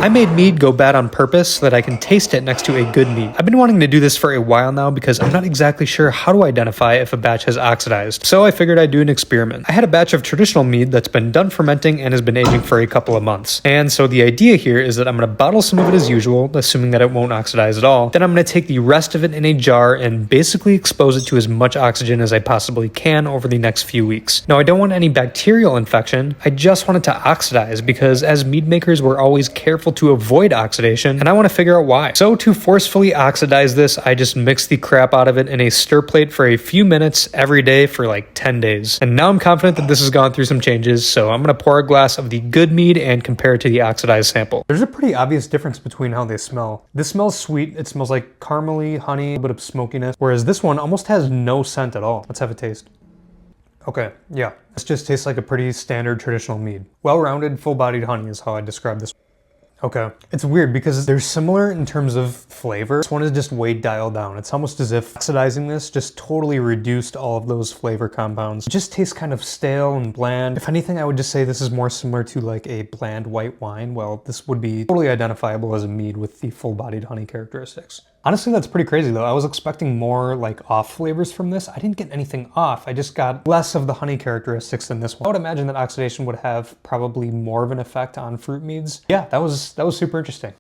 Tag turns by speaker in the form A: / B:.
A: I made mead go bad on purpose so that I can taste it next to a good mead. I've been wanting to do this for a while now because I'm not exactly sure how to identify if a batch has oxidized, so I figured I'd do an experiment. I had a batch of traditional mead that's been done fermenting and has been aging for a couple of months. And so the idea here is that I'm going to bottle some of it as usual, assuming that it won't oxidize at all. Then I'm going to take the rest of it in a jar and basically expose it to as much oxygen as I possibly can over the next few weeks. Now, I don't want any bacterial infection, I just want it to oxidize because as mead makers, we're always careful to avoid oxidation, and I want to figure out why. So to forcefully oxidize this, I just mix the crap out of it in a stir plate for a few minutes every day for like 10 days. And now I'm confident that this has gone through some changes, so I'm going to pour a glass of the good mead and compare it to the oxidized sample. There's a pretty obvious difference between how they smell. This smells sweet, it smells like caramely, honey, a bit of smokiness, whereas this one almost has no scent at all. Let's have a taste. Okay, yeah, this just tastes like a pretty standard traditional mead. Well-rounded, full-bodied honey is how I describe this. Okay. It's weird because they're similar in terms of flavor. This one is just way dialed down. It's almost as if oxidizing this just totally reduced all of those flavor compounds. It just tastes kind of stale and bland. If anything, I would just say this is more similar to like a bland white wine. Well, this would be totally identifiable as a mead with the full-bodied honey characteristics. Honestly, that's pretty crazy though. I was expecting more like off flavors from this. I didn't get anything off. I just got less of the honey characteristics than this one. I would imagine that oxidation would have probably more of an effect on fruit meads. Yeah, that was super interesting.